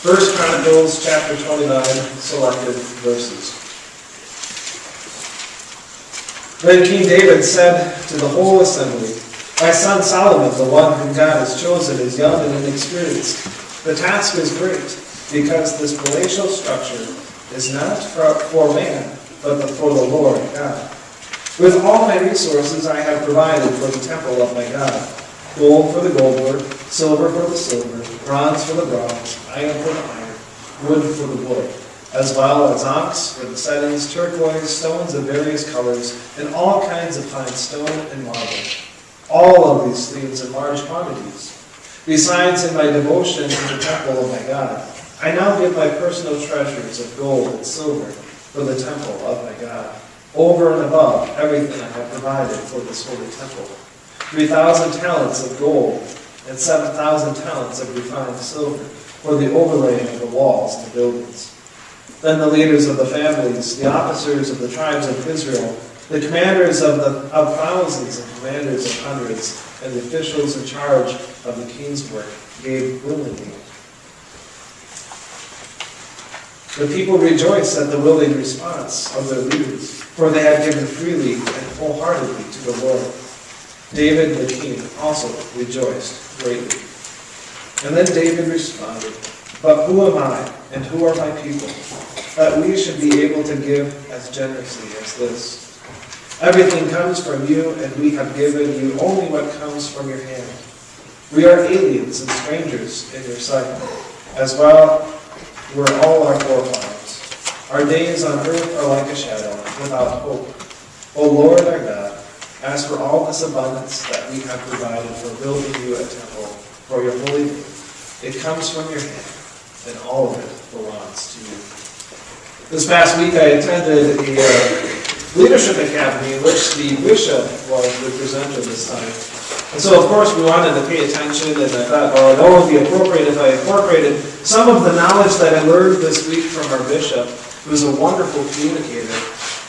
1 Chronicles chapter 29, selected verses. Then King David said to the whole assembly, "My son Solomon, the one whom God has chosen, is young and inexperienced. The task is great, because this palatial structure is not for man, but for the Lord God. With all my resources I have provided for the temple of my God. Gold for the gold work, silver for the silver, bronze for the bronze, iron for the iron, wood for the wood, as well as onyx for the settings, turquoise, stones of various colors, and all kinds of fine stone and marble. All of these things in large quantities. Besides, in my devotion to the temple of my God, I now give my personal treasures of gold and silver for the temple of my God, over and above everything I have provided for this holy temple. 3,000 talents of gold and 7,000 talents of refined silver for the overlaying of the walls and the buildings. Then the leaders of the families, the officers of the tribes of Israel, the commanders of thousands and commanders of hundreds, and the officials in charge of the king's work gave willingly. The people rejoiced at the willing response of their leaders, for they had given freely and wholeheartedly to the Lord. David the king also rejoiced greatly. And then David responded, "But who am I, and who are my people, that we should be able to give as generously as this? Everything comes from you, and we have given you only what comes from your hand. We are aliens and strangers in your sight, as well were all our forefathers. Our days on earth are like a shadow, without hope. O Lord our God, as for all this abundance that we have provided for building you a temple for your holy name, it comes from your hand, and all of it belongs to you." This past week I attended a leadership academy in which the bishop was the presenter this time. And so of course we wanted to pay attention, and I thought, well, it would be appropriate if I incorporated some of the knowledge that I learned this week from our bishop, who was a wonderful communicator,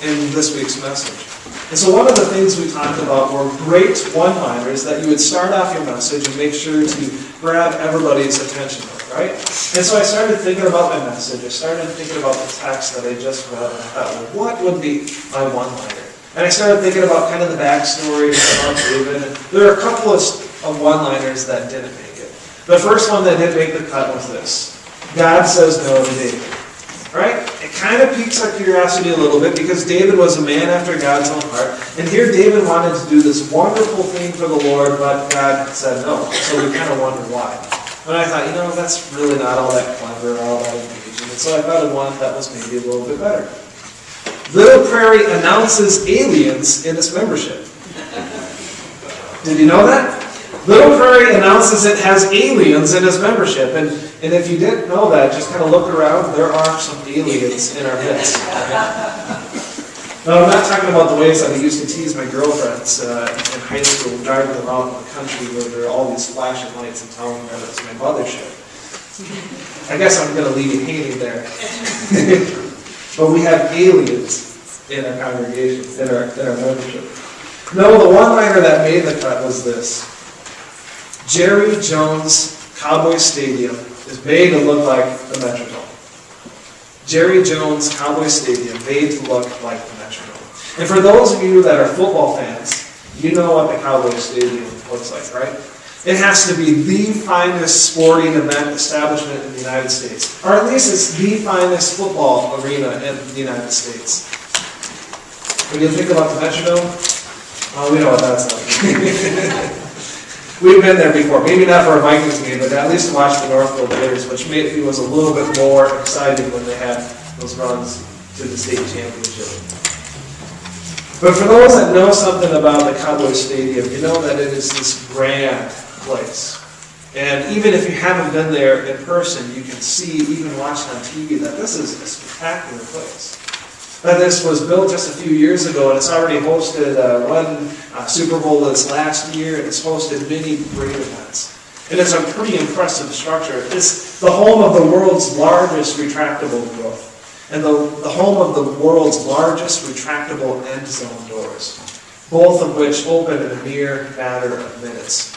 in this week's message. And so one of the things we talked about were great one-liners that you would start off your message and make sure to grab everybody's attention with, right? And so I started thinking about my message. I started thinking about the text that I just read, and I thought, well, what would be my one-liner? And I started thinking about kind of the backstory about David. And there are a couple of one-liners that didn't make it. The first one that did make the cut was this: God says no to David. Right? It kind of piques our curiosity a little bit, because David was a man after God's own heart. And here David wanted to do this wonderful thing for the Lord, but God said no. So we kind of wonder why. And I thought, that's really not all that clever, all that engaging. And so I thought of one that was maybe a little bit better. Little Prairie announces aliens in its membership. Did you know that? Little Prairie announces it has aliens in its membership. And if you didn't know that, just kind of look around. There are some aliens in our midst. Now, I'm not talking about the ways that I used to tease my girlfriends in high school, driving around in the country where there are all these flashing lights and telling them that it's my mothership. I guess I'm going to leave you hanging there. But we have aliens in our congregation, in our membership. No, the one-liner that made the cut was this: Jerry Jones Cowboy Stadium is made to look like the Metrodome. Jerry Jones Cowboy Stadium made to look like the Metrodome. And for those of you that are football fans, you know what the Cowboy Stadium looks like, right? It has to be the finest sporting event establishment in the United States. Or at least it's the finest football arena in the United States. When you think about the Metrodome, well, we know what that's like. We've been there before. Maybe not for a Vikings game, but at least to watch the Northfield Bears, which maybe was a little bit more exciting when they had those runs to the state championship. But for those that know something about the Cowboy Stadium, you know that it is this grand place. And even if you haven't been there in person, you can see, even watching on TV, that this is a spectacular place. That this was built just a few years ago, and it's already hosted one Super Bowl this last year, and it's hosted many great events. And it's a pretty impressive structure. It's the home of the world's largest retractable roof, and the home of the world's largest retractable end zone doors, both of which open in a mere matter of minutes.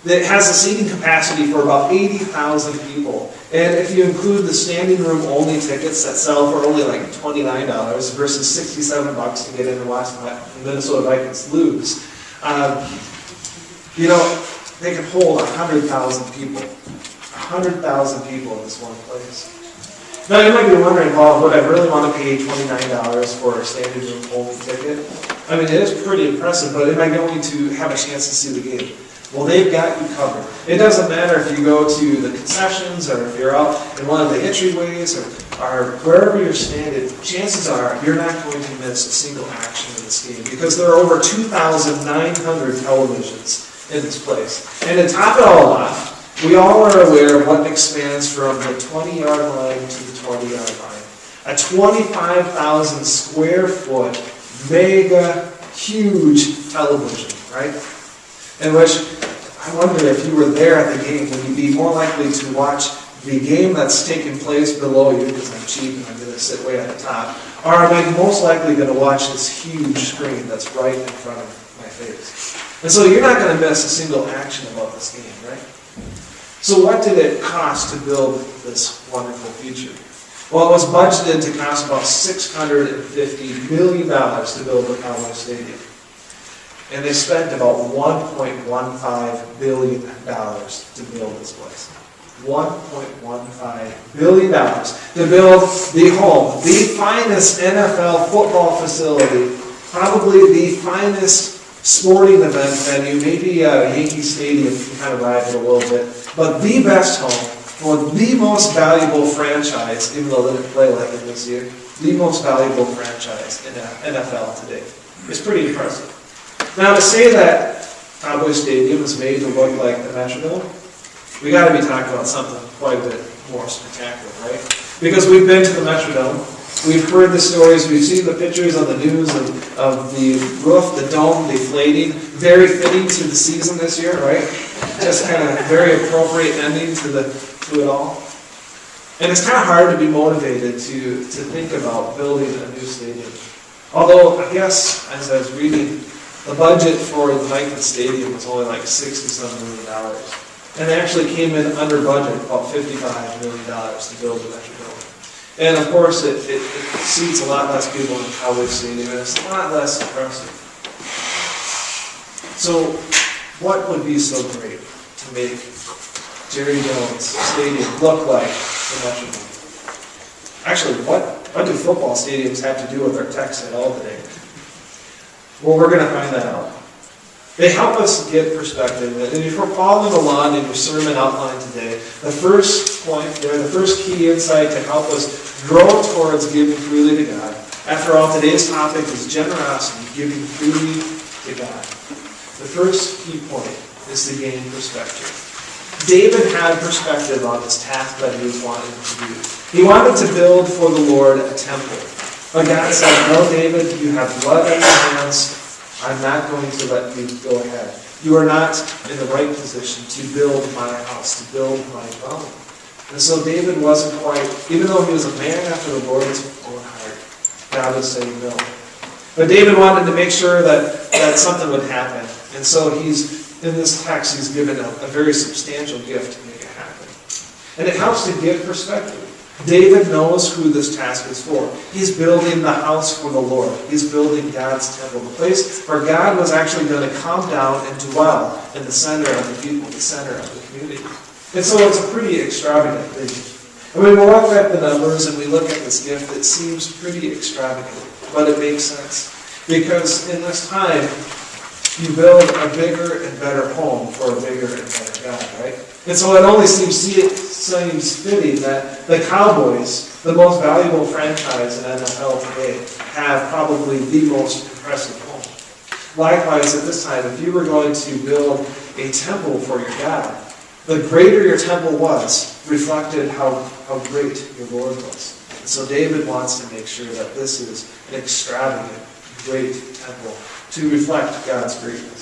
that has a seating capacity for about 80,000 people. And if you include the standing room only tickets that sell for only like $29 versus $67 to get in and watch the Minnesota Vikings lose, they can hold 100,000 people. 100,000 people in this one place. Now you might be wondering, well, would I really want to pay $29 for a standing room only ticket? I mean, it is pretty impressive, but am I going to have a chance to see the game? Well, they've got you covered. It doesn't matter if you go to the concessions or if you're out in one of the entryways or wherever you're standing, chances are you're not going to miss a single action in this game because there are over 2,900 televisions in this place. And to top it all off, we all are aware of what expands from the 20-yard line to the 20-yard line. A 25,000 square foot, mega, huge television, right? In which, I wonder if you were there at the game, would you be more likely to watch the game that's taking place below you, because I'm cheap and I'm going to sit way at the top, or am I most likely going to watch this huge screen that's right in front of my face? And so you're not going to miss a single action about this game, right? So what did it cost to build this wonderful feature? Well, it was budgeted to cost about $650 million to build the Cowboy Stadium. And they spent about $1.15 billion to build this place. $1.15 billion to build the home, the finest NFL football facility, probably the finest sporting event venue, maybe Yankee Stadium can kind of rival a little bit, but the best home for the most valuable franchise, even though they didn't play like it this year, the most valuable franchise in NFL today. It's pretty impressive. Now, to say that Cowboy Stadium is made to look like the Metrodome, we got to be talking about something quite a bit more spectacular, right? Because we've been to the Metrodome, we've heard the stories, we've seen the pictures on the news of the roof, the dome deflating, very fitting to the season this year, right? Just kind of very appropriate ending to it all. And it's kind of hard to be motivated to think about building a new stadium. Although, I guess, as I was reading, the budget for the Vikings Stadium was only like $60-some million. And they actually came in under budget, about $55 million to build the Metrodome. And of course, it seats a lot less people than Cowboy Stadium, and it's a lot less impressive. So, what would be so great to make Jerry Jones Stadium look like the Metrodome? Actually, what do football stadiums have to do with our text at all today? Well, we're going to find that out. They help us get perspective. And if you're following along in your sermon outline today, the first point there, the first key insight to help us grow towards giving freely to God. After all, today's topic is generosity, giving freely to God. The first key point is to gain perspective. David had perspective on this task that he was wanting to do. He wanted to build for the Lord a temple. But God said, no, David, you have blood on your hands. I'm not going to let you go ahead. You are not in the right position to build my house, to build my dwelling. And so David wasn't quite, even though he was a man after the Lord's own heart, God was saying no. But David wanted to make sure that something would happen. And so in this text, he's given a very substantial gift to make it happen. And it helps to give perspective. David knows who this task is for. He's building the house for the Lord. He's building God's temple, the place where God was actually going to come down and dwell in the center of the people, the center of the community. And so it's a pretty extravagant thing. And when we look at the numbers and we look at this gift, it seems pretty extravagant, but it makes sense. Because in this time, you build a bigger and better home for a bigger and better God, right? And so it only seems fitting that the Cowboys, the most valuable franchise in NFL today, have probably the most impressive home. Likewise, at this time, if you were going to build a temple for your God, the greater your temple was, reflected how great your Lord was. And so David wants to make sure that this is an extravagant, great temple to reflect God's greatness.